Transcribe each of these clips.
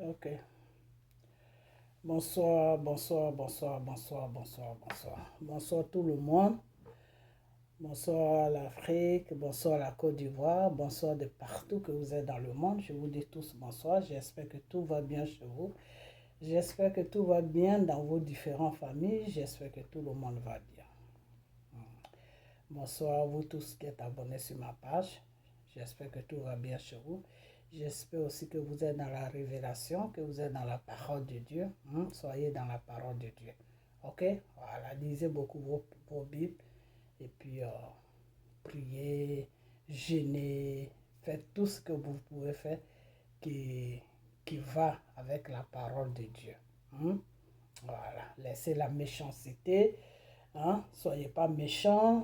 Ok. Bonsoir, bonsoir, bonsoir, bonsoir, bonsoir, bonsoir. Bonsoir tout le monde. Bonsoir l'Afrique, bonsoir la Côte d'Ivoire, bonsoir de partout que vous êtes dans le monde. Je vous dis tous bonsoir. J'espère que tout va bien chez vous. J'espère que tout va bien dans vos différentes familles. J'espère que tout le monde va bien. Bonsoir à vous tous qui êtes abonnés sur ma page. J'espère que tout va bien chez vous. J'espère aussi que vous êtes dans la révélation, que vous êtes dans la parole de Dieu. Soyez dans la parole de Dieu. Ok? Voilà, lisez beaucoup vos Bibles. Et puis, priez, jeûnez, faites tout ce que vous pouvez faire qui va avec la parole de Dieu. Voilà, laissez la méchanceté. Soyez pas méchants.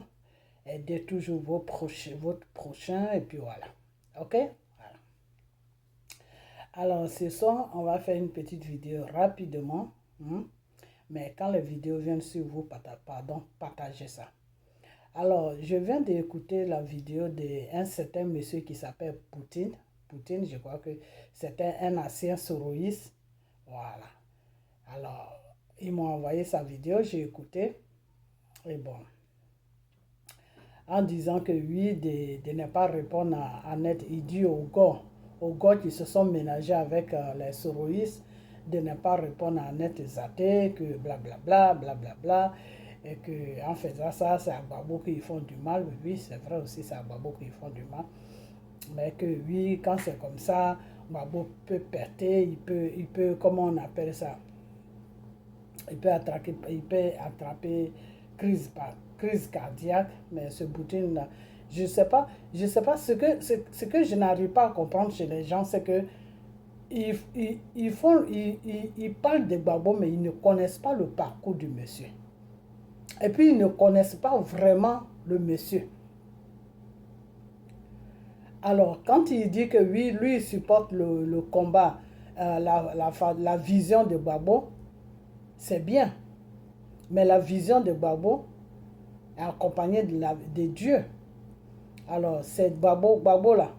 Aidez toujours votre prochain. Et puis voilà. Ok? Alors, ce soir, on va faire une petite vidéo rapidement. Mais quand les vidéos viennent sur vous, partagez ça. Alors, je viens d'écouter la vidéo d'un certain monsieur qui s'appelle Poutine. Poutine, je crois que c'était un ancien soroïste. Voilà. Alors, ils m'ont envoyé sa vidéo, j'ai écouté. Et bon, en disant que oui, de ne pas répondre à net, il dit aux gars qui se sont ménagés avec les soroïstes, de ne pas répondre à net athées, que blablabla, blablabla, et qu'en faisant ça, c'est à Gbagbo qu'ils font du mal. Oui, c'est vrai aussi, c'est à Gbagbo qu'ils font du mal. Mais que oui, quand c'est comme ça, Gbagbo peut péter, il peut, comment on appelle ça, il peut attraper crise cardiaque, mais ce Poutine-là, je ne sais pas ce que je n'arrive pas à comprendre chez les gens, c'est que ils parlent de Gbagbo, mais ils ne connaissent pas le parcours du monsieur. Et puis, ils ne connaissent pas vraiment le monsieur. Alors, quand il dit que oui, lui, il supporte le combat, la vision de Gbagbo, c'est bien. Mais la vision de Gbagbo est accompagnée de Dieu. Alors, c'est Gbagbo là.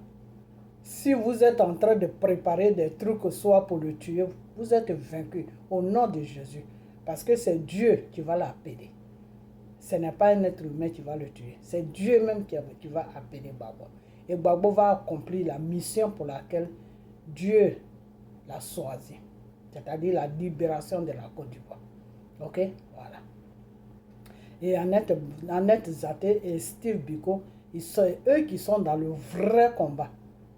Si vous êtes en train de préparer des trucs, soit pour le tuer, vous êtes vaincu au nom de Jésus. Parce que c'est Dieu qui va l'appeler. Ce n'est pas un être humain qui va le tuer. C'est Dieu même qui va appeler Gbagbo. Et Gbagbo va accomplir la mission pour laquelle Dieu l'a choisi. C'est-à-dire la libération de la Côte d'Ivoire. Ok? Voilà. Et Annette Zaté et Steve Biko, c'est eux qui sont dans le vrai combat.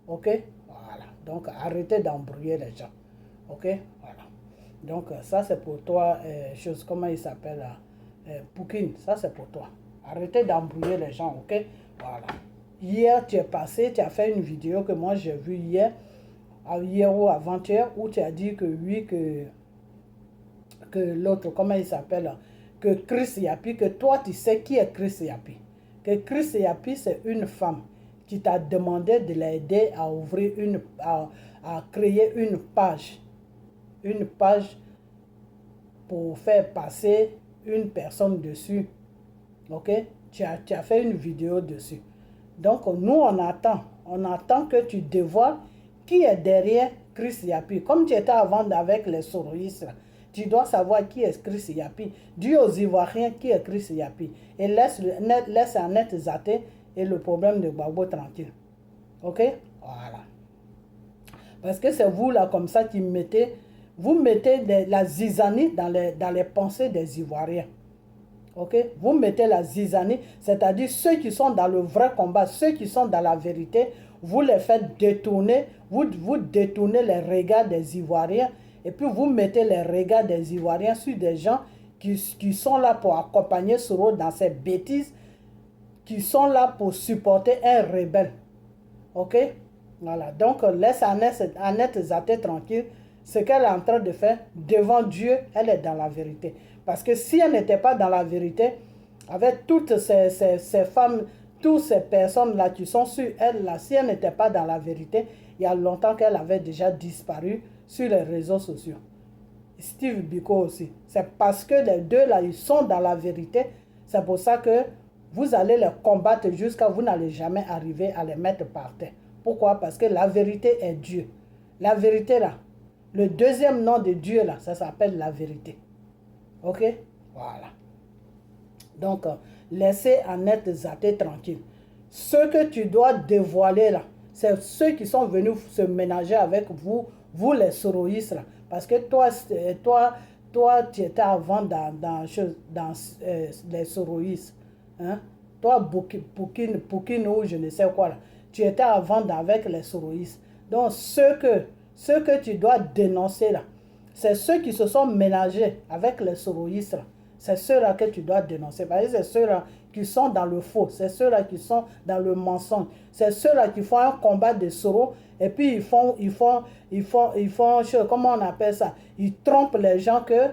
Ok? Voilà. Donc, arrêtez d'embrouiller les gens. Ok? Voilà. Donc, ça, c'est pour toi, comment il s'appelle, Poutine. Ça, c'est pour toi. Arrêtez d'embrouiller les gens. Ok? Voilà. Hier, tu es passé, tu as fait une vidéo que moi, j'ai vue hier ou avant-hier, où tu as dit que oui, que l'autre, comment il s'appelle, que Chris Yapi, que toi, tu sais qui est Chris Yapi. Que Chris Yapi, c'est une femme qui t'a demandé de l'aider à ouvrir à créer une page pour faire passer une personne dessus. Ok? Tu as fait une vidéo dessus. Donc, nous, on attend que tu dévoiles qui est derrière Chris Yapi. Comme tu étais avant avec les soroïstes, tu dois savoir qui est Chris Yapi. Dis aux Ivoiriens qui est Chris Yapi. Et laisse Annette Zaté et le problème de Gbagbo tranquille. Ok? Voilà. Parce que c'est vous là comme ça qui mettez la zizanie dans les pensées des Ivoiriens. Ok? Vous mettez la zizanie, c'est-à-dire ceux qui sont dans le vrai combat, ceux qui sont dans la vérité, vous les faites détourner, vous détournez les regards des Ivoiriens, et puis vous mettez les regards des Ivoiriens sur des gens qui sont là pour accompagner Soro dans ces bêtises, qui sont là pour supporter un rebelle. Ok? Voilà. Donc, laisse Annette Zaté tranquille. Ce qu'elle est en train de faire, devant Dieu, elle est dans la vérité. Parce que si elle n'était pas dans la vérité, avec toutes ces femmes, toutes ces personnes-là qui sont sur elle, là, si elle n'était pas dans la vérité, il y a longtemps qu'elle avait déjà disparu sur les réseaux sociaux. Steve Biko aussi. C'est parce que les deux là, ils sont dans la vérité. C'est pour ça que vous allez les combattre jusqu'à vous n'allez jamais arriver à les mettre par terre. Pourquoi? Parce que la vérité est Dieu. La vérité là, Le deuxième nom de Dieu, là, ça s'appelle la vérité. Ok? Voilà. Donc, laissez Annette Zaté tranquille. Ce que tu dois dévoiler, là, c'est ceux qui sont venus se ménager avec vous, vous les soroïstes, là. Parce que toi, tu étais avant dans les soroïstes. Hein? Toi, Poukine ou je ne sais quoi, là. Tu étais avant avec les soroïstes. Donc, ce que tu dois dénoncer, là, c'est ceux qui se sont ménagés avec les soroïstes, là. C'est ceux-là que tu dois dénoncer. Parce que c'est ceux-là qui sont dans le faux. C'est ceux-là qui sont dans le mensonge. C'est ceux-là qui font un combat de Soro. Et puis ils font, comment on appelle ça? Ils trompent les gens que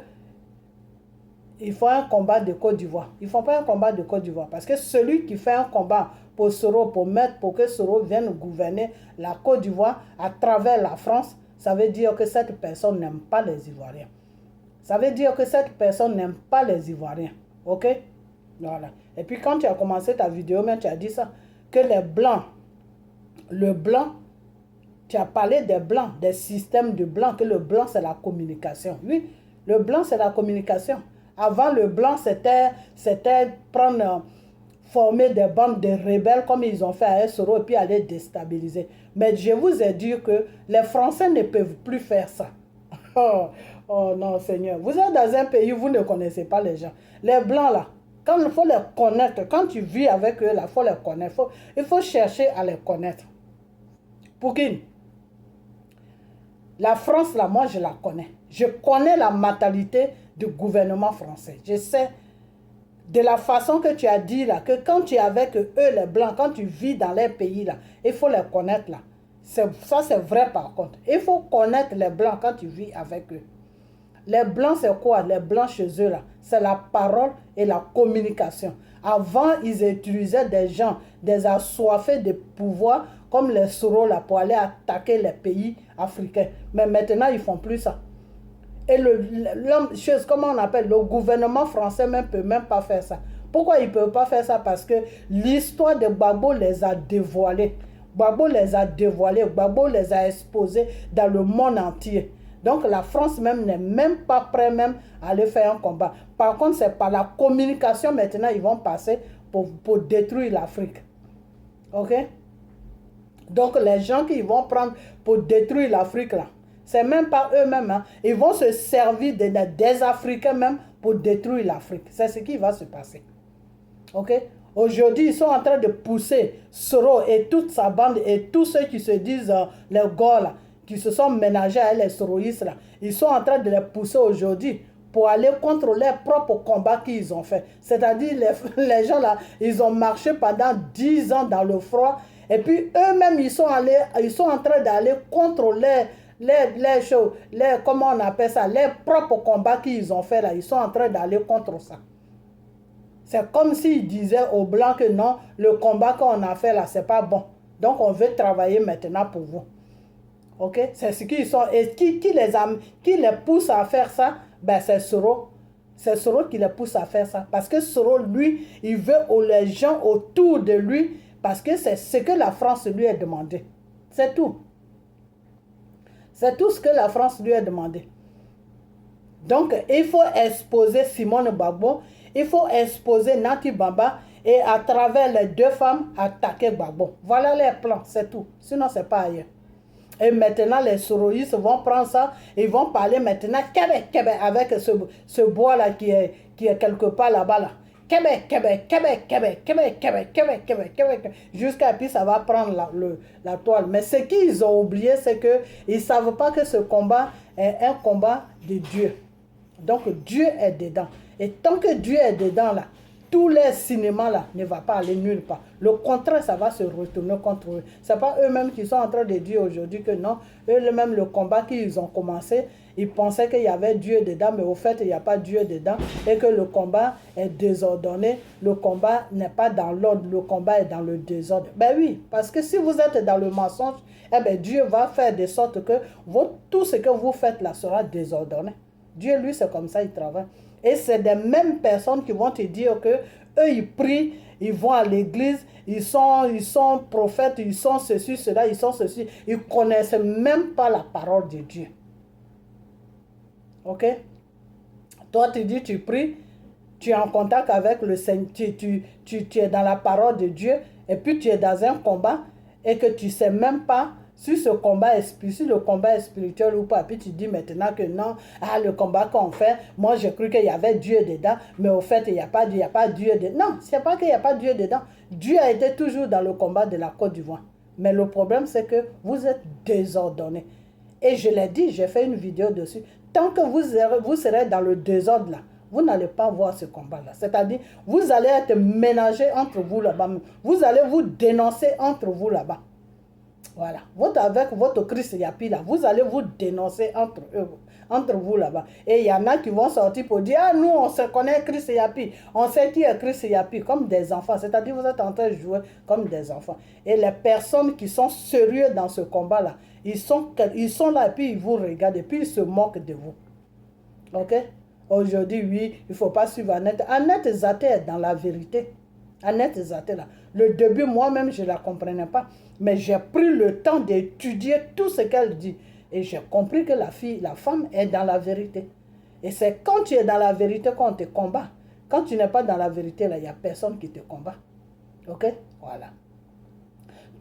ils font un combat de Côte d'Ivoire. Ils ne font pas un combat de Côte d'Ivoire. Parce que celui qui fait un combat pour Soro, pour que Soro vienne gouverner la Côte d'Ivoire à travers la France, ça veut dire que cette personne n'aime pas les Ivoiriens. Ça veut dire que cette personne n'aime pas les Ivoiriens. Ok? Voilà. Et puis quand tu as commencé ta vidéo, même tu as dit ça, que les Blancs, le Blanc, tu as parlé des Blancs, des systèmes de Blancs, que le Blanc c'est la communication. Oui, le Blanc c'est la communication. Avant le Blanc c'était former des bandes de rebelles comme ils ont fait à Soro et puis aller déstabiliser. Mais je vous ai dit que les Français ne peuvent plus faire ça. Oh non, Seigneur. Vous êtes dans un pays où vous ne connaissez pas les gens. Les Blancs, là, quand il faut les connaître, quand tu vis avec eux, là, il faut les connaître. Il faut chercher à les connaître. Poukine, la France, là, moi, je la connais. Je connais la mentalité du gouvernement français. Je sais de la façon que tu as dit, là, que quand tu es avec eux, les Blancs, quand tu vis dans les pays, là, il faut les connaître, là. Ça, c'est vrai, par contre. Il faut connaître les Blancs quand tu vis avec eux. Les Blancs, c'est quoi? Les Blancs chez eux, là, c'est la parole et la communication. Avant, ils utilisaient des gens, des assoiffés de pouvoir, comme les Soro, là, pour aller attaquer les pays africains. Mais maintenant, ils ne font plus ça. Et comment on appelle, le gouvernement français ne peut même pas faire ça. Pourquoi ils ne peuvent pas faire ça? Parce que l'histoire de Gbagbo les a dévoilés. Gbagbo les a dévoilés, Gbagbo les a exposés dans le monde entier. Donc la France même n'est même pas prête même à aller faire un combat. Par contre, c'est par la communication maintenant, ils vont passer pour détruire l'Afrique. Ok? Donc les gens qui vont prendre pour détruire l'Afrique là, c'est même pas eux-mêmes. Hein. Ils vont se servir des Africains même pour détruire l'Afrique. C'est ce qui va se passer. Ok? Aujourd'hui, ils sont en train de pousser Soro et toute sa bande et tous ceux qui se disent les gars là, qui se sont ménagés à les soroïstes là, ils sont en train de les pousser aujourd'hui pour aller contre leurs propres combats qu'ils ont fait. C'est-à-dire les gens là, ils ont marché pendant 10 ans dans le froid et puis eux-mêmes ils sont en train d'aller contre comment on appelle ça, les propres combats qu'ils ont fait là, ils sont en train d'aller contre ça. C'est comme s'ils disaient aux Blancs que non, le combat qu'on a fait là, c'est pas bon. Donc on veut travailler maintenant pour vous. Ok? C'est ce qu'ils sont. Et qui les pousse à faire ça? Ben c'est Soro. C'est Soro qui les pousse à faire ça. Parce que Soro, lui, il veut les gens autour de lui. Parce que c'est ce que la France lui a demandé. C'est tout. C'est tout ce que la France lui a demandé. Donc, il faut exposer Simone Gbagbo. Il faut exposer Nati Bamba. Et à travers les deux femmes, attaquer Gbagbo. Voilà les plans, c'est tout. Sinon, c'est pas ailleurs. Et maintenant, les soroïstes vont prendre ça, ils vont parler maintenant Québec, Québec, avec ce bois-là qui est quelque part là-bas. Là. Québec, Québec, Québec, Québec, Québec, Québec, Québec, Québec, Québec, jusqu'à puis ça va prendre la toile. Mais ce qu'ils ont oublié, c'est qu'ils ne savent pas que ce combat est un combat de Dieu. Donc Dieu est dedans. Et tant que Dieu est dedans là, tous les cinémas là ne vont pas aller nulle part. Le contraire, ça va se retourner contre eux. Ce n'est pas eux-mêmes qui sont en train de dire aujourd'hui que non. Eux-mêmes, le combat qu'ils ont commencé, ils pensaient qu'il y avait Dieu dedans, mais au fait, il n'y a pas Dieu dedans. Et que le combat est désordonné. Le combat n'est pas dans l'ordre, le combat est dans le désordre. Ben oui, parce que si vous êtes dans le mensonge, eh ben Dieu va faire de sorte que tout ce que vous faites là sera désordonné. Dieu, lui, c'est comme ça, il travaille. Et c'est des mêmes personnes qui vont te dire que eux, ils prient, ils vont à l'église, ils sont prophètes, ils sont ceci, cela, ils sont ceci. Ils ne connaissent même pas la parole de Dieu. Ok? Toi, tu dis, tu pries, tu es en contact avec le Seigneur, tu es dans la parole de Dieu, et puis tu es dans un combat, et que tu ne sais même pas si ce combat est, si le combat est spirituel ou pas. Puis tu dis maintenant que non, ah, le combat qu'on fait, moi j'ai cru qu'il y avait Dieu dedans, mais au fait, il n'y a pas Dieu dedans. Non, ce n'est pas qu'il n'y a pas Dieu dedans. Dieu a été toujours dans le combat de la Côte d'Ivoire. Mais le problème, c'est que vous êtes désordonnés. Et je l'ai dit, j'ai fait une vidéo dessus. Tant que vous serez dans le désordre là, vous n'allez pas voir ce combat-là. C'est-à-dire, vous allez être mélangés entre vous là-bas. Vous allez vous dénoncer entre vous là-bas. Voilà. Avec votre Christ Yapi là, vous allez vous dénoncer entre vous là-bas. Et il y en a qui vont sortir pour dire, ah, nous, on se connaît Christ Yapi. On sait qui est Christ Yapi, comme des enfants. C'est-à-dire, vous êtes en train de jouer comme des enfants. Et les personnes qui sont sérieuses dans ce combat-là, ils sont là et puis ils vous regardent et puis ils se moquent de vous. Ok? Aujourd'hui, oui, il ne faut pas suivre Annette. Annette Zaté est dans la vérité. Annette Zaté, là. Le début, moi-même, je ne la comprenais pas. Mais j'ai pris le temps d'étudier tout ce qu'elle dit. Et j'ai compris que la femme est dans la vérité. Et c'est quand tu es dans la vérité qu'on te combat. Quand tu n'es pas dans la vérité, là, il n'y a personne qui te combat. Ok? Voilà.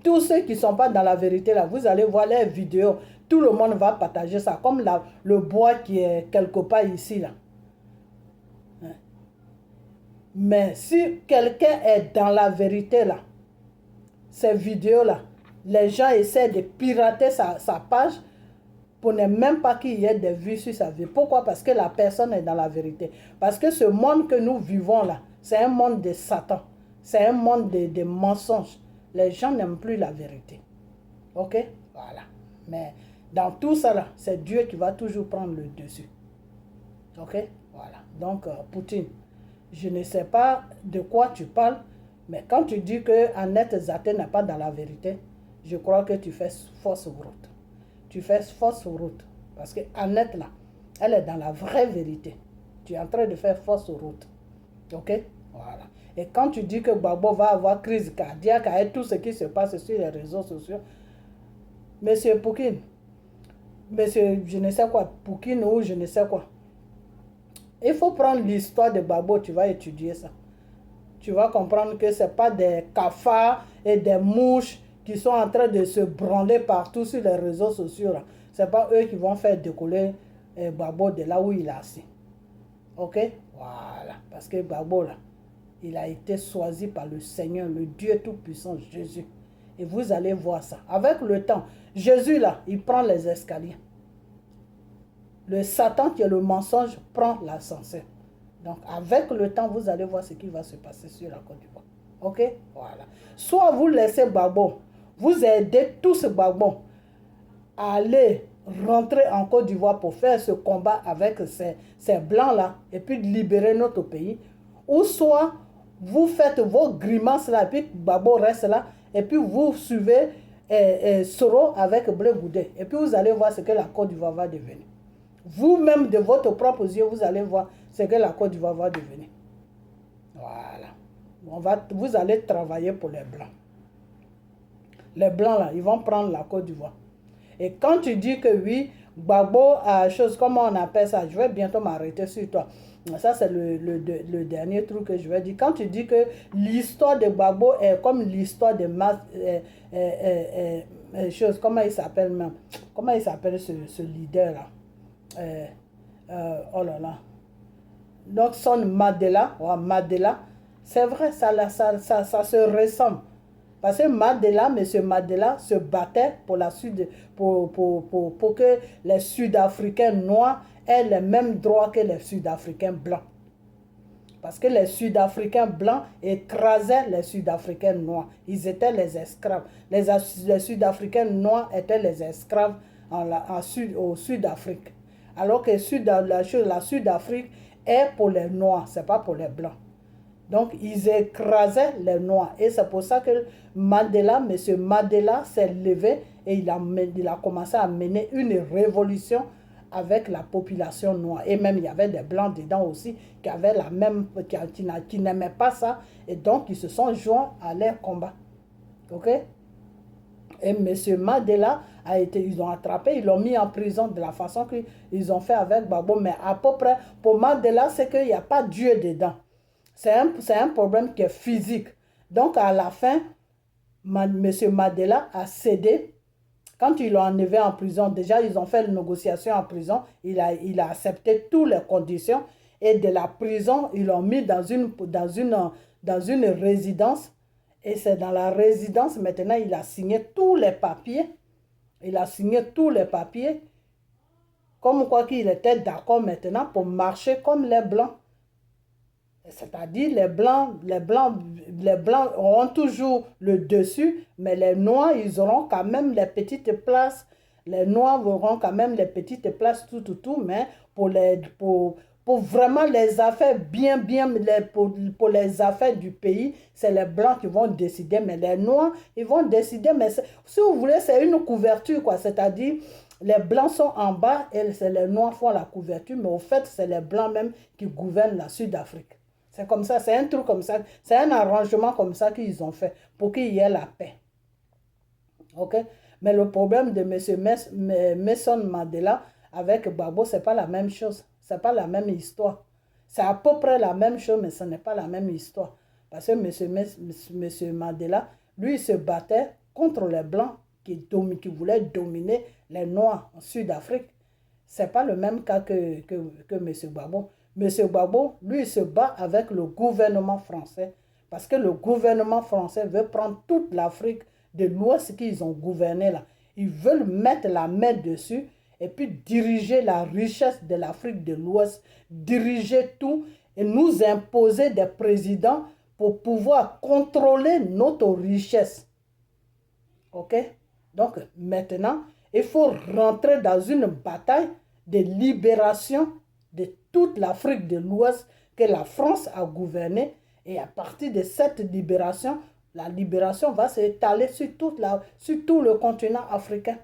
Tous ceux qui ne sont pas dans la vérité, là, vous allez voir les vidéos. Tout le monde va partager ça. Comme le bois qui est quelque part ici, là. Mais si quelqu'un est dans la vérité, là, ces vidéos-là, les gens essaient de pirater sa page pour ne même pas qu'il y ait des vues sur sa vie. Pourquoi? Parce que la personne est dans la vérité. Parce que ce monde que nous vivons là, c'est un monde de Satan. C'est un monde de mensonges. Les gens n'aiment plus la vérité. Ok? Voilà. Mais dans tout ça là, c'est Dieu qui va toujours prendre le dessus. Ok? Voilà. Donc, Poutine, je ne sais pas de quoi tu parles, mais quand tu dis que Annette Zaté n'est pas dans la vérité, je crois que tu fais fausse route. Tu fais fausse route. Parce que Annette, là, elle est dans la vraie vérité. Tu es en train de faire fausse route. Ok? Voilà. Et quand tu dis que Gbagbo va avoir crise cardiaque avec tout ce qui se passe sur les réseaux sociaux, Monsieur Poutine, Monsieur je ne sais quoi, Poutine ou je ne sais quoi, il faut prendre l'histoire de Gbagbo, tu vas étudier ça. Tu vas comprendre que ce n'est pas des cafards et des mouches qui sont en train de se branler partout sur les réseaux sociaux. Ce n'est pas eux qui vont faire décoller Gbagbo de là où il est assis. Ok? Voilà. Parce que Gbagbo, là, il a été choisi par le Seigneur, le Dieu Tout-Puissant, Jésus. Et vous allez voir ça. Avec le temps, Jésus, là, il prend les escaliers. Le Satan, qui est le mensonge, prend l'ascenseur. Donc, avec le temps, vous allez voir ce qui va se passer sur la Côte d'Ivoire. Ok? Voilà. Soit vous laissez Gbagbo, vous aidez tous ces Gbagbo à aller rentrer en Côte d'Ivoire pour faire ce combat avec ces blancs-là et puis libérer notre pays. Ou soit vous faites vos grimaces là et puis Gbagbo reste là et puis vous suivez Soro avec Blé Goudé. Et puis vous allez voir ce que la Côte d'Ivoire va devenir. Vous-même, de votre propre yeux, vous allez voir ce que la Côte d'Ivoire va devenir. Voilà. Vous allez travailler pour les Blancs. Les Blancs, là, ils vont prendre la Côte d'Ivoire. Et quand tu dis que oui, Gbagbo a chose, comment on appelle ça, je vais bientôt m'arrêter sur toi. Ça, c'est le dernier truc que je vais dire. Quand tu dis que l'histoire de Gbagbo est comme l'histoire de chose, comment il s'appelle même? Comment il s'appelle ce leader-là? Oh là là. Donc son Mandela, c'est vrai, ça se ressemble. Parce que M. Mandela se battait pour que les Sud-Africains noirs aient les mêmes droits que les Sud-Africains blancs. Parce que les Sud-Africains blancs écrasaient les Sud-Africains noirs. Ils étaient les esclaves. Les Sud-Africains noirs étaient les esclaves au Sud-Afrique. Alors que la Sud-Afrique est pour les Noirs, ce n'est pas pour les Blancs. Donc, ils écrasaient les Noirs. Et c'est pour ça que M. Mandela s'est levé et il a commencé à mener une révolution avec la population noire. Et même, il y avait des Blancs dedans aussi qui avaient qui n'aimaient pas ça. Et donc, ils se sont joints à leur combat. OK? Et M. Mandela ils ont attrapé, ils l'ont mis en prison de la façon qu'ils ont fait avec Gbagbo. Mais à peu près, pour Mandela, c'est qu'il n'y a pas Dieu dedans. C'est un problème qui est physique. Donc, à la fin, M. Mandela a cédé. Quand ils l'ont enlevé en prison, déjà, ils ont fait une négociation en prison. Il a accepté toutes les conditions. Et de la prison, ils l'ont mis dans une résidence. Et c'est dans la résidence, maintenant, il a signé tous les papiers. Il a signé tous les papiers. Comme quoi qu'il était d'accord maintenant pour marcher comme les Blancs. C'est-à-dire les Blancs auront toujours le dessus, mais les Noirs, ils auront quand même les petites places. Les Noirs auront quand même les petites places, tout, mais pour vraiment les affaires, pour les affaires du pays, c'est les Blancs qui vont décider, mais les Noirs, ils vont décider, mais si vous voulez, c'est une couverture, quoi, c'est-à-dire, les Blancs sont en bas et les Noirs font la couverture, mais au fait, c'est les Blancs même qui gouvernent la Sud-Afrique. C'est comme ça, c'est un truc comme ça, c'est un arrangement comme ça qu'ils ont fait pour qu'il y ait la paix. Ok? Mais le problème de M. Nelson Mandela avec Gbagbo, ce n'est pas la même chose. Ce n'est pas la même histoire. C'est à peu près la même chose, mais ce n'est pas la même histoire. Parce que M. Mandela, lui, il se battait contre les Blancs qui voulaient dominer les Noirs en Sud-Afrique. Ce n'est pas le même cas que M. Gbagbo. M. Gbagbo, lui, il se bat avec le gouvernement français parce que le gouvernement français veut prendre toute l'Afrique de l'Ouest qu'ils ont gouverné là. Ils veulent mettre la main dessus et puis diriger la richesse de l'Afrique de l'Ouest, diriger tout et nous imposer des présidents pour pouvoir contrôler notre richesse. Ok? Donc maintenant, il faut rentrer dans une bataille de libération de toute l'Afrique de l'Ouest que la France a gouverné. Et à partir de cette libération, la libération va s'étaler sur tout le continent africain.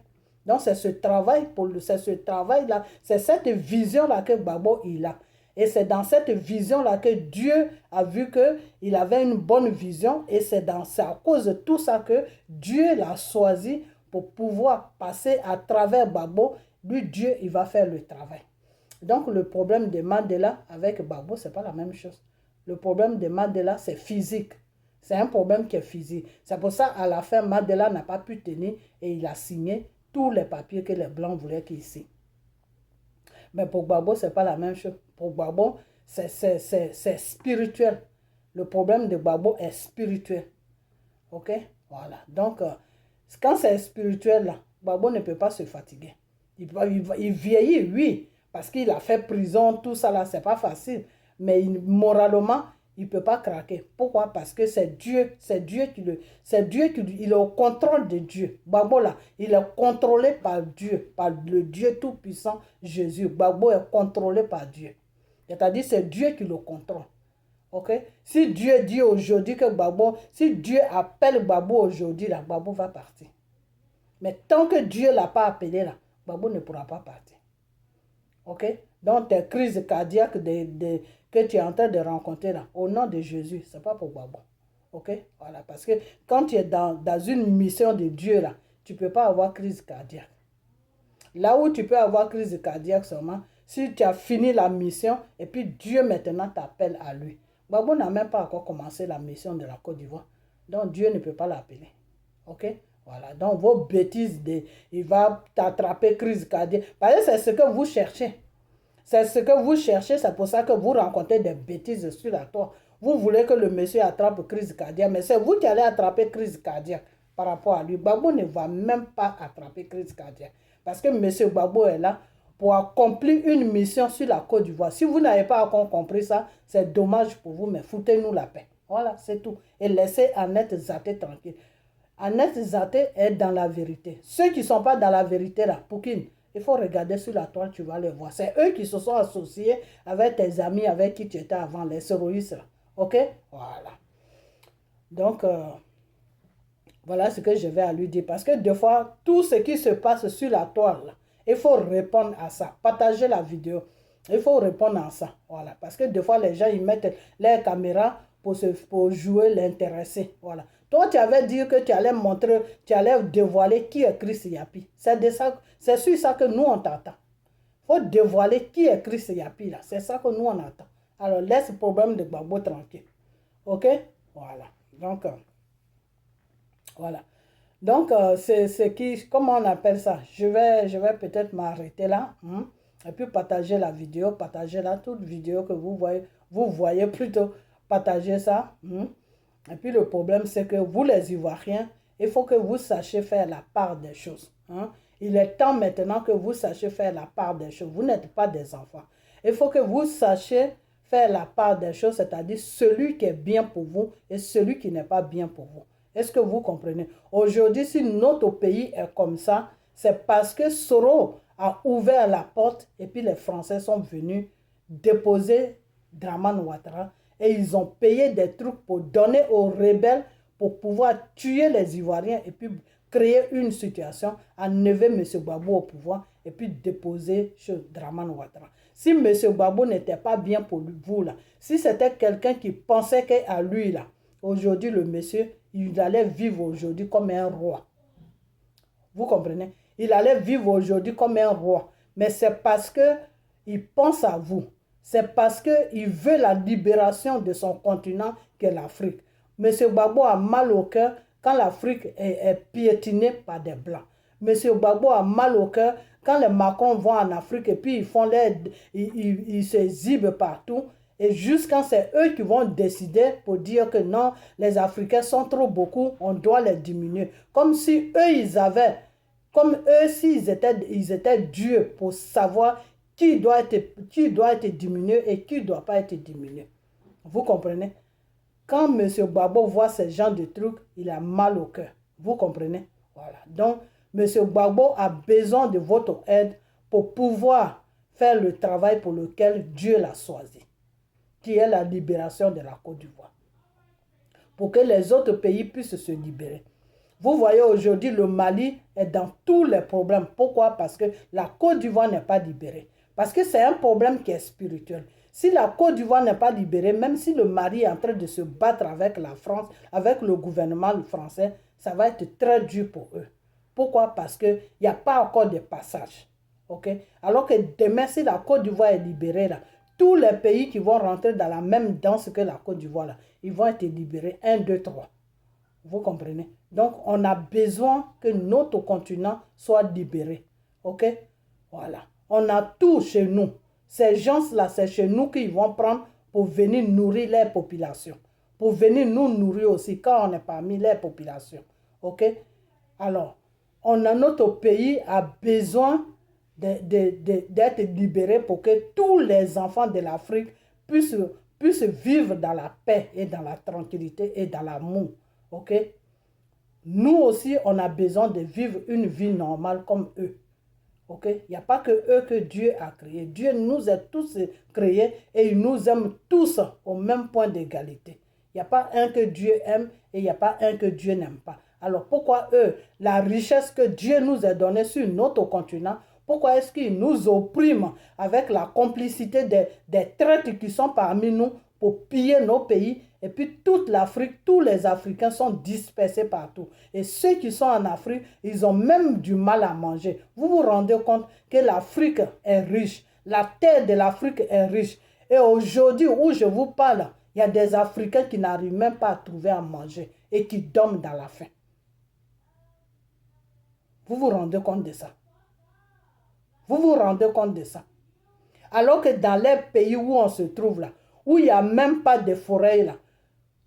Donc c'est ce travail-là, c'est cette vision-là que Gbagbo il a. Et c'est dans cette vision-là que Dieu a vu qu'il avait une bonne vision. Et c'est à cause de tout ça que Dieu l'a choisi pour pouvoir passer à travers Gbagbo. Lui, Dieu, il va faire le travail. Donc, le problème de Mandela avec Gbagbo, ce n'est pas la même chose. Le problème de Mandela, c'est physique. C'est un problème qui est physique. C'est pour ça, à la fin, Mandela n'a pas pu tenir et il a signé tous les papiers que les Blancs voulaient qu'il signe. Mais pour Gbagbo, ce n'est pas la même chose. Pour Gbagbo, c'est spirituel. Le problème de Gbagbo est spirituel. Ok? Voilà. Donc, quand c'est spirituel, là, Gbagbo ne peut pas se fatiguer. Il vieillit, oui, parce qu'il a fait prison, tout ça là, c'est pas facile. Mais moralement, il ne peut pas craquer. Pourquoi? Parce que c'est Dieu qui il est au contrôle de Dieu. Gbagbo là, il est contrôlé par Dieu, par le Dieu tout-puissant Jésus. Gbagbo est contrôlé par Dieu. C'est-à-dire c'est Dieu qui le contrôle. Ok? Si Dieu dit aujourd'hui que Gbagbo, si Dieu appelle Gbagbo aujourd'hui, là, Gbagbo va partir. Mais tant que Dieu ne l'a pas appelé là, Gbagbo ne pourra pas partir. Ok? Donc tes crises cardiaques que tu es en train de rencontrer là, au nom de Jésus, ce n'est pas pour Gbagbo. Ok? Voilà, parce que quand tu es dans une mission de Dieu là, tu ne peux pas avoir crise cardiaque. Là où tu peux avoir crise cardiaque seulement, si tu as fini la mission et puis Dieu maintenant t'appelle à lui. Gbagbo n'a même pas encore commencé la mission de la Côte d'Ivoire. Donc Dieu ne peut pas l'appeler. Ok? Voilà. Donc vos bêtises, il va t'attraper crise cardiaque. Parce que c'est ce que vous cherchez. C'est ce que vous cherchez, c'est pour ça que vous rencontrez des bêtises sur la toile. Vous voulez que le monsieur attrape crise cardiaque, mais c'est vous qui allez attraper crise cardiaque par rapport à lui. Gbagbo ne va même pas attraper crise cardiaque. Parce que monsieur Gbagbo est là pour accomplir une mission sur la Côte d'Ivoire. Si vous n'avez pas encore compris ça, c'est dommage pour vous, mais foutez-nous la paix. Voilà, c'est tout. Et laissez Annette Zaté tranquille. Annette Zaté est dans la vérité. Ceux qui ne sont pas dans la vérité, là, Poukine, il faut regarder sur la toile, tu vas les voir. C'est eux qui se sont associés avec tes amis avec qui tu étais avant, les séroïstes. Ok? Voilà. Donc, voilà ce que je vais à lui dire. Parce que des fois, tout ce qui se passe sur la toile, là, il faut répondre à ça. Partager la vidéo. Il faut répondre à ça. Voilà. Parce que des fois, les gens, ils mettent les caméras pour jouer l'intéressé. Voilà. Toi, tu avais dit que tu allais montrer, tu allais dévoiler qui est Chris Yapi. C'est sur ça que nous, on t'attend. Il faut dévoiler qui est Chris Yapi, là. C'est ça que nous, on attend. Alors, laisse le problème de Gbagbo tranquille. OK? Voilà. Donc, voilà. Donc, c'est qui, comment on appelle ça? Je vais peut-être m'arrêter là. Et puis partager la vidéo, partager là, toute vidéo que vous voyez plutôt, partager ça. Et puis le problème, c'est que vous les Ivoiriens, il faut que vous sachiez faire la part des choses. Il est temps maintenant que vous sachiez faire la part des choses. Vous n'êtes pas des enfants. Il faut que vous sachiez faire la part des choses, c'est-à-dire celui qui est bien pour vous et celui qui n'est pas bien pour vous. Est-ce que vous comprenez? Aujourd'hui, si notre pays est comme ça, c'est parce que Soro a ouvert la porte et puis les Français sont venus déposer Dramane Ouattara et ils ont payé des trucs pour donner aux rebelles pour pouvoir tuer les Ivoiriens et puis créer une situation, enlever M. Gbagbo au pouvoir et puis déposer chez Dramane Ouattara. Si M. Gbagbo n'était pas bien pour vous, là, si c'était quelqu'un qui pensait qu'à lui, là, aujourd'hui, le monsieur, il allait vivre aujourd'hui comme un roi. Vous comprenez? Il allait vivre aujourd'hui comme un roi. Mais c'est parce qu'il pense à vous. C'est parce qu'il veut la libération de son continent qu'est l'Afrique. M. Gbagbo a mal au cœur quand l'Afrique est piétinée par des Blancs. M. Gbagbo a mal au cœur quand les Macron vont en Afrique et puis ils se exhibent partout. Et jusqu'à c'est eux qui vont décider pour dire que non, les Africains sont trop beaucoup, on doit les diminuer. Comme si eux, s'ils étaient Dieu pour savoir qui doit être diminué et qui ne doit pas être diminué. Vous comprenez? Quand M. Gbagbo voit ce genre de trucs, il a mal au cœur. Vous comprenez? Voilà. Donc, M. Gbagbo a besoin de votre aide pour pouvoir faire le travail pour lequel Dieu l'a choisi, qui est la libération de la Côte d'Ivoire, pour que les autres pays puissent se libérer. Vous voyez aujourd'hui, le Mali est dans tous les problèmes. Pourquoi? Parce que la Côte d'Ivoire n'est pas libérée. Parce que c'est un problème qui est spirituel. Si la Côte d'Ivoire n'est pas libérée, même si le Mali est en train de se battre avec la France, avec le gouvernement français, ça va être très dur pour eux. Pourquoi? Parce qu'il n'y a pas encore de passage. Okay? Alors que demain, si la Côte d'Ivoire est libérée, là, tous les pays qui vont rentrer dans la même danse que la Côte d'Ivoire, ils vont être libérés. 1, 2, 3. Vous comprenez? Donc, on a besoin que notre continent soit libéré. OK? Voilà. On a tout chez nous. Ces gens-là, c'est chez nous qu'ils vont prendre pour venir nourrir les populations. Pour venir nous nourrir aussi quand on est parmi les populations. OK? Alors, notre pays a besoin d'être libéré pour que tous les enfants de l'Afrique puissent vivre dans la paix et dans la tranquillité et dans l'amour. OK? Nous aussi, on a besoin de vivre une vie normale comme eux. OK? Il n'y a pas que eux que Dieu a créés. Dieu nous a tous créés et il nous aime tous au même point d'égalité. Il n'y a pas un que Dieu aime et il n'y a pas un que Dieu n'aime pas. Alors pourquoi eux, la richesse que Dieu nous a donnée sur notre continent, pourquoi est-ce qu'ils nous oppriment avec la complicité des traites qui sont parmi nous pour piller nos pays? Et puis toute l'Afrique, tous les Africains sont dispersés partout. Et ceux qui sont en Afrique, ils ont même du mal à manger. Vous vous rendez compte que l'Afrique est riche. La terre de l'Afrique est riche. Et aujourd'hui où je vous parle, il y a des Africains qui n'arrivent même pas à trouver à manger et qui dorment dans la faim. Vous vous rendez compte de ça? Vous vous rendez compte de ça? Alors que dans les pays où on se trouve là, où il n'y a même pas de forêt là,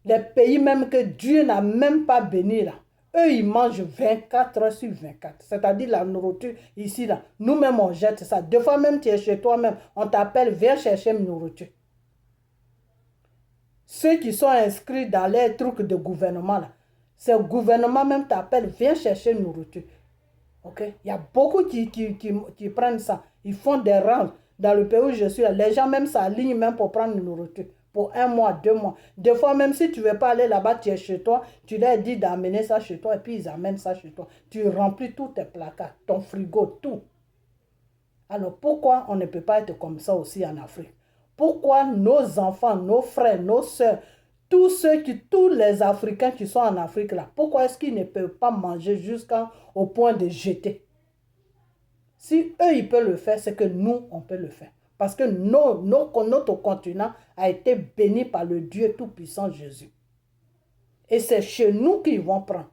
les pays même que Dieu n'a même pas béni là, eux ils mangent 24 heures sur 24. C'est-à-dire la nourriture ici là, nous-mêmes on jette ça. Des fois même tu es chez toi-même, on t'appelle, viens chercher une nourriture. Ceux qui sont inscrits dans les trucs de gouvernement là, ce gouvernement même t'appelle, viens chercher une nourriture. Okay? Il y a beaucoup qui prennent ça. Ils font des rangs. Dans le pays où je suis, les gens même s'alignent même pour prendre une nourriture. Pour 1 mois, 2 mois. Des fois, même si tu ne veux pas aller là-bas, tu es chez toi, tu leur dis d'amener ça chez toi et puis ils amènent ça chez toi. Tu remplis tous tes placards, ton frigo, tout. Alors pourquoi on ne peut pas être comme ça aussi en Afrique? Pourquoi nos enfants, nos frères, nos soeurs, tous les Africains qui sont en Afrique là, pourquoi est-ce qu'ils ne peuvent pas manger jusqu'au point de jeter? Si eux, ils peuvent le faire, c'est que nous, on peut le faire. Parce que notre continent a été béni par le Dieu Tout-Puissant Jésus. Et c'est chez nous qu'ils vont prendre.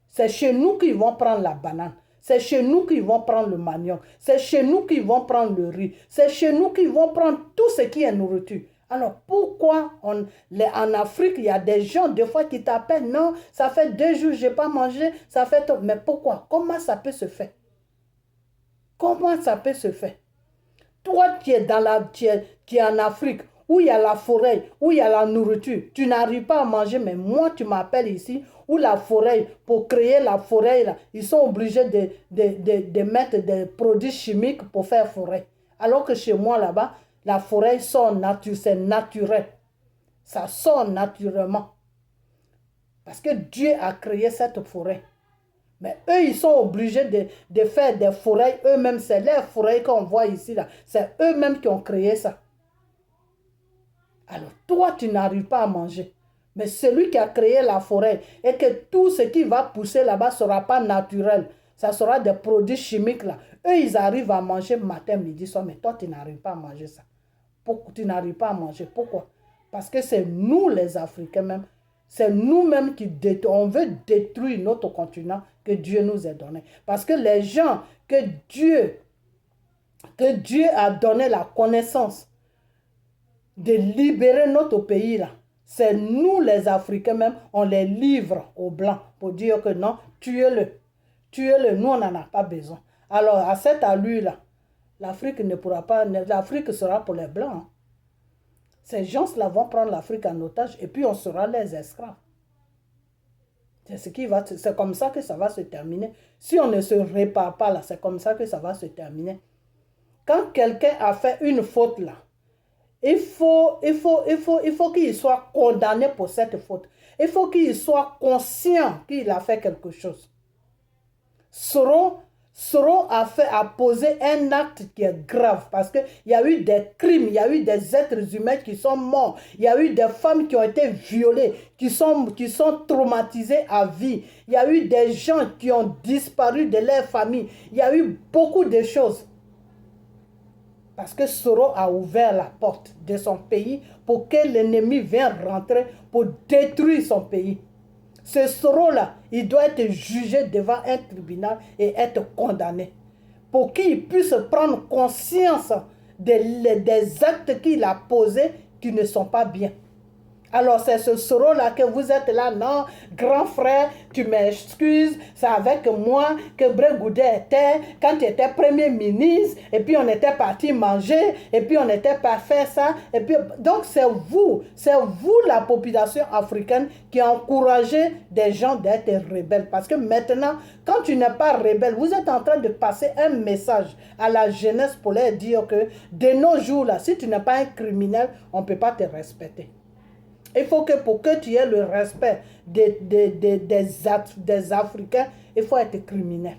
C'est chez nous qu'ils vont prendre la banane. C'est chez nous qu'ils vont prendre le manioc. C'est chez nous qu'ils vont prendre le riz. C'est chez nous qu'ils vont prendre tout ce qui est nourriture. Alors pourquoi en Afrique, il y a des gens des fois qui t'appellent, non, ça fait 2 jours, je n'ai pas mangé, ça fait... Mais pourquoi? Comment ça peut se faire? Comment ça peut se faire? Toi, tu es en Afrique, où il y a la forêt, où il y a la nourriture. Tu n'arrives pas à manger, mais moi, tu m'appelles ici, où la forêt, pour créer la forêt, là, ils sont obligés de mettre des produits chimiques pour faire forêt. Alors que chez moi, là-bas, la forêt sort c'est naturel. Ça sort naturellement. Parce que Dieu a créé cette forêt. Mais eux, ils sont obligés de faire des forêts eux-mêmes. C'est les forêts qu'on voit ici, là. C'est eux-mêmes qui ont créé ça. Alors, toi, tu n'arrives pas à manger. Mais celui qui a créé la forêt et que tout ce qui va pousser là-bas ne sera pas naturel. Ça sera des produits chimiques, là. Eux, ils arrivent à manger matin, midi, soir. Mais toi, tu n'arrives pas à manger ça. Pourquoi tu n'arrives pas à manger? Pourquoi? Parce que c'est nous, les Africains même. C'est nous-mêmes qui on veut détruire notre continent que Dieu nous a donné. Parce que les gens que Dieu a donné la connaissance de libérer notre pays là, c'est nous les Africains même, on les livre aux Blancs pour dire que non, tuez-le. Tuez-le, nous on n'en a pas besoin. Alors à cette allure-là, l'Afrique ne pourra pas, l'Afrique sera pour les Blancs. Hein. Ces gens-là vont prendre l'Afrique en otage et puis on sera les esclaves. C'est comme ça que ça va se terminer. Si on ne se répare pas là, c'est comme ça que ça va se terminer. Quand quelqu'un a fait une faute là, il faut qu'il soit condamné pour cette faute. Il faut qu'il soit conscient qu'il a fait quelque chose. Soro a posé un acte qui est grave parce qu'il y a eu des crimes, il y a eu des êtres humains qui sont morts, il y a eu des femmes qui ont été violées, qui sont traumatisées à vie, il y a eu des gens qui ont disparu de leur famille, il y a eu beaucoup de choses. Parce que Soro a ouvert la porte de son pays pour que l'ennemi vienne rentrer pour détruire son pays. Ce Soro-là, il doit être jugé devant un tribunal et être condamné. Pour qu'il puisse prendre conscience des actes qu'il a posés qui ne sont pas bien. Alors c'est ce Soro-là que vous êtes là, non, grand frère, tu m'excuses, c'est avec moi que Bray Goudet était, quand tu étais premier ministre, et puis on était parti manger, et puis on était pas faire ça, et puis, donc c'est vous la population africaine qui a encouragé des gens d'être rebelles, parce que maintenant, quand tu n'es pas rebelle, vous êtes en train de passer un message à la jeunesse pour leur dire que de nos jours là, si tu n'es pas un criminel, on ne peut pas te respecter. Il faut que pour que tu aies le respect des Africains, il faut être criminel.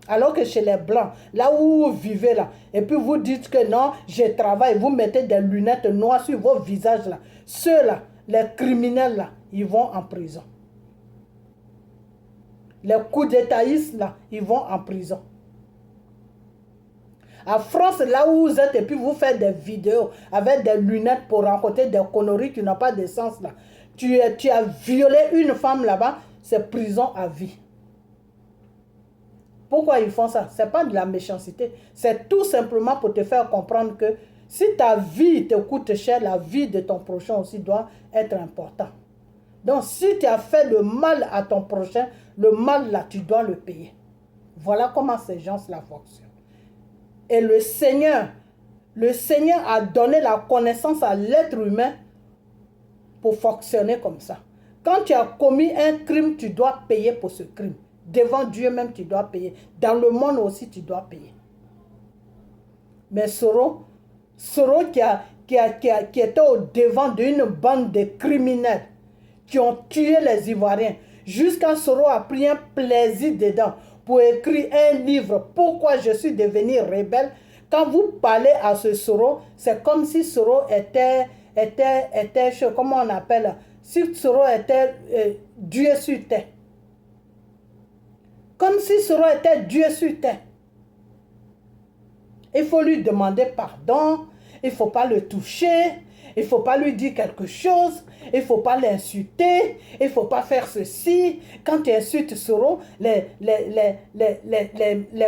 Alors que chez les Blancs, là où vous vivez là, et puis vous dites que non, je travaille, vous mettez des lunettes noires sur vos visages là. Ceux-là, les criminels là, ils vont en prison. Les coups d'étaïstes là, ils vont en prison. En France, là où vous êtes, et puis vous faites des vidéos avec des lunettes pour raconter des conneries qui n'ont pas de sens là. Tu as violé une femme là-bas, c'est prison à vie. Pourquoi ils font ça? Ce n'est pas de la méchanceté. C'est tout simplement pour te faire comprendre que si ta vie te coûte cher, la vie de ton prochain aussi doit être importante. Donc si tu as fait le mal à ton prochain, le mal là, tu dois le payer. Voilà comment ces gens-là fonctionnent. Et le Seigneur a donné la connaissance à l'être humain pour fonctionner comme ça. Quand tu as commis un crime, tu dois payer pour ce crime. Devant Dieu même, tu dois payer. Dans le monde aussi, tu dois payer. Mais Soro qui était au devant d'une bande de criminels qui ont tué les Ivoiriens, jusqu'à Soro a pris un plaisir dedans pour écrire un livre, Pourquoi je suis devenu rebelle. Quand vous parlez à ce Soro, c'est comme si Soro était comment on appelle, si Soro était Dieu sur terre. Comme si Soro était Dieu sur terre. Il faut lui demander pardon, il ne faut pas le toucher, il ne faut pas lui dire quelque chose, il ne faut pas l'insulter, il ne faut pas faire ceci. Quand tu insultes Soro, les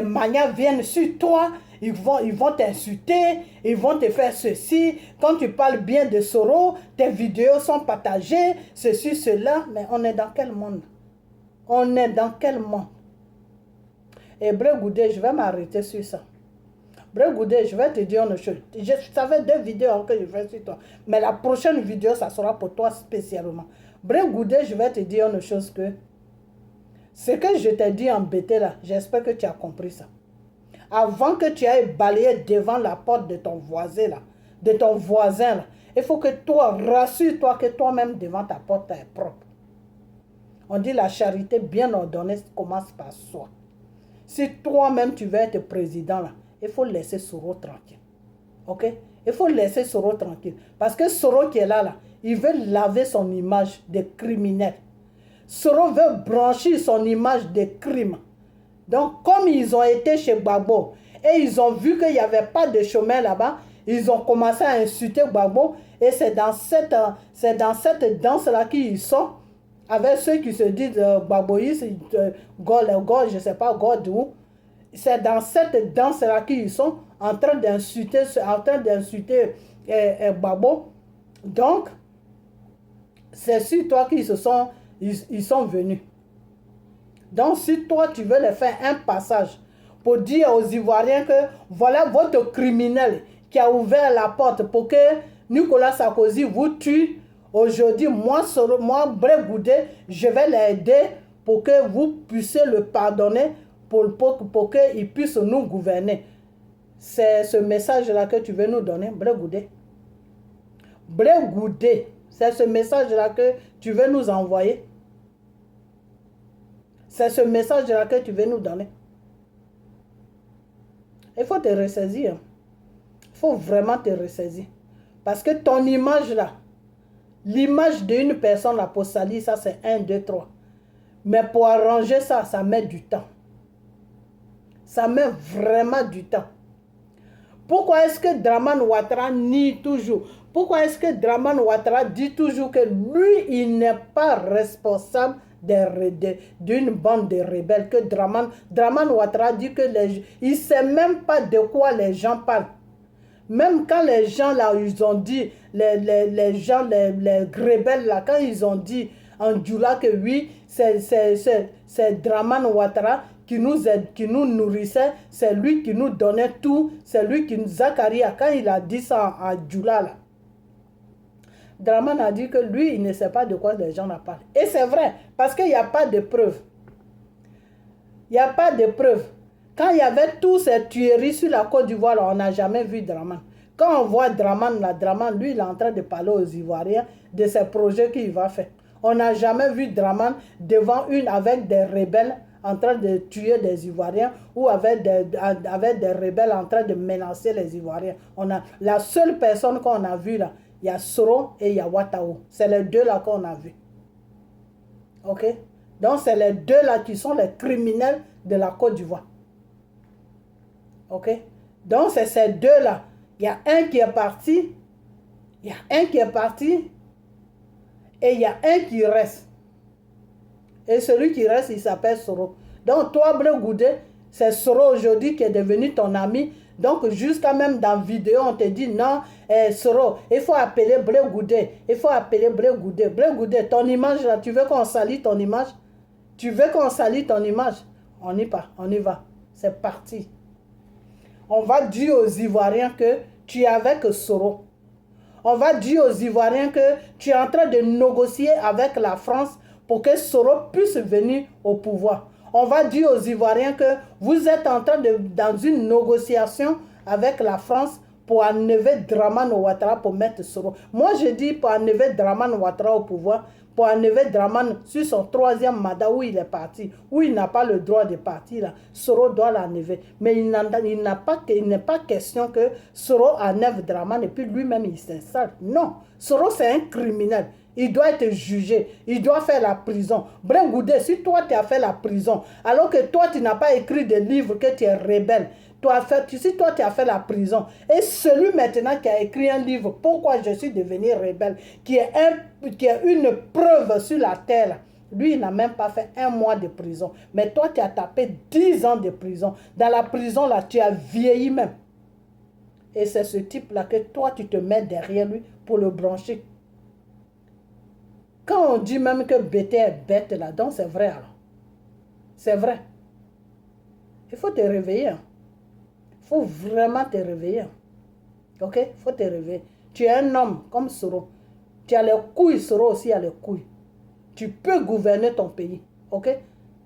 manias viennent sur toi, ils vont t'insulter, ils vont te faire ceci. Quand tu parles bien de Soro, tes vidéos sont partagées, ceci, cela. Mais on est dans quel monde? On est dans quel monde? Et Bre Goudé, je vais m'arrêter sur ça. Bre Goudé, je vais te dire une chose. Je savais 2 vidéos que je fais sur toi. Mais la prochaine vidéo, ça sera pour toi spécialement. Bre Goudé, je vais te dire une chose que... Ce que je t'ai dit en BT là, j'espère que tu as compris ça. Avant que tu ailles balayer devant la porte de ton voisin là, il faut que toi, rassure-toi que toi-même devant ta porte est propre. On dit la charité bien ordonnée commence par soi. Si toi-même tu veux être président là, il faut laisser Soro tranquille. Ok? Il faut laisser Soro tranquille. Parce que Soro qui est là, il veut laver son image de criminel. Soro veut brancher son image de crime. Donc, comme ils ont été chez Gbagbo et ils ont vu qu'il n'y avait pas de chemin là-bas, ils ont commencé à insulter Gbagbo. Et c'est dans cette danse-là qu'ils sont, avec ceux qui se disent Gbagboïs, God, je ne sais pas, God où. C'est dans cette danse-là qu'ils sont en train d'insulter Gbagbo. Donc, c'est sur toi qu'ils ils sont venus. Donc, si toi, tu veux leur faire un passage pour dire aux Ivoiriens que voilà votre criminel qui a ouvert la porte pour que Nicolas Sarkozy vous tue, aujourd'hui, moi, Bre Goudé, je vais l'aider pour que vous puissiez le pardonner, pour qu'il puisse nous gouverner. C'est ce message-là que tu veux nous donner, Bre Goudé. Bre Goudé, c'est ce message-là que tu veux nous envoyer. C'est ce message-là que tu veux nous donner. Il faut te ressaisir. Il faut vraiment te ressaisir. Parce que ton image là, l'image d'une personne là pour salir, ça c'est 1, 2, 3. Mais pour arranger ça, ça met du temps. Ça met vraiment du temps. Pourquoi est-ce que Draman Ouattara nie toujours? Pourquoi est-ce que Draman Ouattara dit toujours que lui, il n'est pas responsable d'une bande de rebelles? Que Draman Ouattara dit que il ne sait même pas de quoi les gens parlent. Même quand les gens là, ils ont dit, les rebelles là, quand ils ont dit en Djoula que oui, c'est Draman Ouattara qui nous nourrissait, c'est lui qui nous donnait tout, c'est lui qui nous... Zakaria, quand il a dit ça en Djoula là, Draman a dit que lui, il ne sait pas de quoi les gens parlent. Et c'est vrai, parce qu'il n'y a pas de preuves. Il n'y a pas de preuves. Quand il y avait tous ces tueries sur la Côte d'Ivoire, on n'a jamais vu Draman. Quand on voit Draman, lui, il est en train de parler aux Ivoiriens de ses projets qu'il va faire. On n'a jamais vu Draman devant avec des rebelles en train de tuer des Ivoiriens ou avec des rebelles en train de menacer les Ivoiriens. La seule personne qu'on a vue là, il y a Soro et il y a Ouattao. C'est les deux là qu'on a vus. Ok? Donc c'est les deux là qui sont les criminels de la Côte d'Ivoire. Ok? Donc c'est ces deux là. Il y a un qui est parti. Il y a un qui est parti. Et il y a un qui reste. Et celui qui reste, il s'appelle Soro. Donc toi, Bre Goudé, c'est Soro aujourd'hui qui est devenu ton ami. Donc jusqu'à même dans la vidéo, on te dit non, Soro, il faut appeler Bre Goudé. Il faut appeler Bre Goudé. Bre Goudé, ton image là, tu veux qu'on salit ton image? Tu veux qu'on salit ton image? On y va. C'est parti. On va dire aux Ivoiriens que tu es avec Soro. On va dire aux Ivoiriens que tu es en train de négocier avec la France pour que Soro puisse venir au pouvoir. On va dire aux Ivoiriens que vous êtes en train dans une négociation avec la France pour enlever Draman Ouattara pour mettre Soro. Moi, je dis pour enlever Draman Ouattara au pouvoir, pour enlever Draman sur son 3e mandat où il est parti, où il n'a pas le droit de partir. Là. Soro doit l'enlever. Mais il n'est pas question que Soro enlève Draman et puis lui-même il s'installe. Non, Soro c'est un criminel. Il doit être jugé. Il doit faire la prison. Brengoudé, si toi tu as fait la prison, alors que toi tu n'as pas écrit de livre, que tu es rebelle, si toi tu as fait la prison, et celui maintenant qui a écrit un livre, pourquoi je suis devenu rebelle, qui est une preuve sur la terre, lui il n'a même pas fait 1 mois de prison. Mais toi tu as tapé 10 ans de prison. Dans la prison là, tu as vieilli même. Et c'est ce type-là que toi tu te mets derrière lui pour le brancher. Quand on dit même que BT est bête là, donc c'est vrai alors. C'est vrai. Il faut te réveiller. Il faut vraiment te réveiller. Ok? Il faut te réveiller. Tu es un homme comme Soro. Tu as les couilles, Soro aussi a les couilles. Tu peux gouverner ton pays. Ok?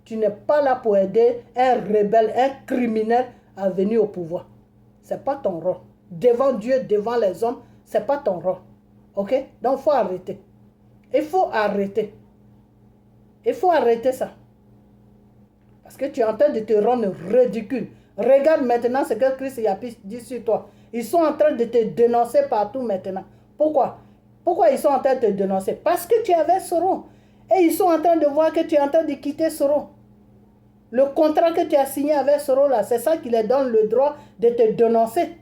Tu n'es pas là pour aider un rebelle, un criminel à venir au pouvoir. Ce n'est pas ton rôle. Devant Dieu, devant les hommes, ce n'est pas ton rôle. Ok? Donc il faut arrêter. Il faut arrêter. Il faut arrêter ça. Parce que tu es en train de te rendre ridicule. Regarde maintenant ce que Chris Yapi dit sur toi. Ils sont en train de te dénoncer partout maintenant. Pourquoi? Pourquoi ils sont en train de te dénoncer? Parce que tu avais Soro. Et ils sont en train de voir que tu es en train de quitter Soro. Le contrat que tu as signé avec Soro là, c'est ça qui leur donne le droit de te dénoncer.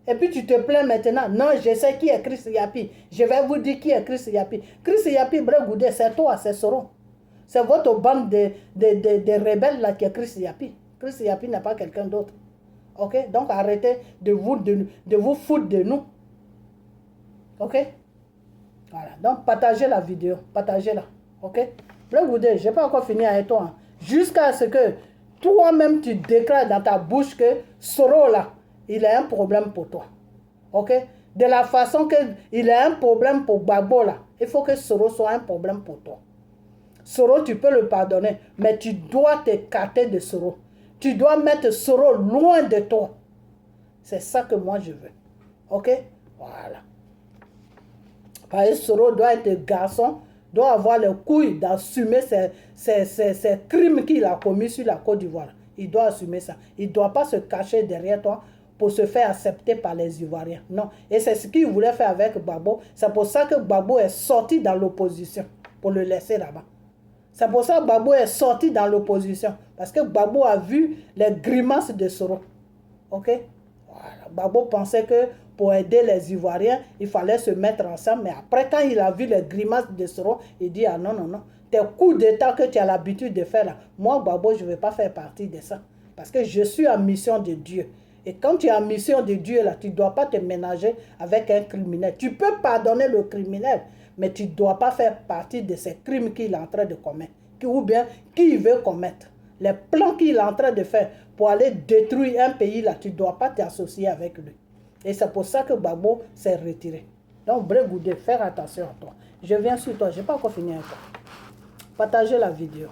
Et puis tu te plains maintenant. Non, je sais qui est Chris Yapi. Je vais vous dire qui est Chris Yapi. Chris Yapi, Brengoudé, c'est toi, c'est Soro. C'est votre bande de rebelles là qui est Chris Yapi. Chris Yapi n'est pas quelqu'un d'autre. Ok? Donc arrêtez de vous foutre de nous. Ok? Voilà. Donc partagez la vidéo. Partagez-la. Ok? Brengoudé, je n'ai pas encore fini avec toi. Hein. Jusqu'à ce que toi-même tu déclares dans ta bouche que Soro là, il a un problème pour toi. Ok? De la façon qu'il a un problème pour Gbagbo là, il faut que Soro soit un problème pour toi. Soro, tu peux le pardonner, mais tu dois t'écarter de Soro. Tu dois mettre Soro loin de toi. C'est ça que moi je veux. Ok? Voilà. Parce que Soro doit être garçon, doit avoir les couilles d'assumer ces crimes qu'il a commis sur la Côte d'Ivoire. Il doit assumer ça. Il ne doit pas se cacher derrière toi pour se faire accepter par les Ivoiriens. Non. Et c'est ce qu'il voulait faire avec Gbagbo. C'est pour ça que Gbagbo est sorti dans l'opposition, pour le laisser là-bas. C'est pour ça que Gbagbo est sorti dans l'opposition. Parce que Gbagbo a vu les grimaces de Soro. Ok? Voilà. Gbagbo pensait que pour aider les Ivoiriens, il fallait se mettre ensemble. Mais après, quand il a vu les grimaces de Soro, il dit, ah non, non, non. Tes coups d'État que tu as l'habitude de faire là, moi, Gbagbo, je ne vais pas faire partie de ça. Parce que je suis en mission de Dieu. Et quand tu es en mission de Dieu là, tu ne dois pas te ménager avec un criminel. Tu peux pardonner le criminel, mais tu ne dois pas faire partie de ces crimes qu'il est en train de commettre. Ou bien qu'il veut commettre. Les plans qu'il est en train de faire pour aller détruire un pays là, tu ne dois pas t'associer avec lui. Et c'est pour ça que Gbagbo s'est retiré. Donc, Brengoudé, faire attention à toi. Je viens sur toi, je n'ai pas encore fini avec toi. Partagez la vidéo.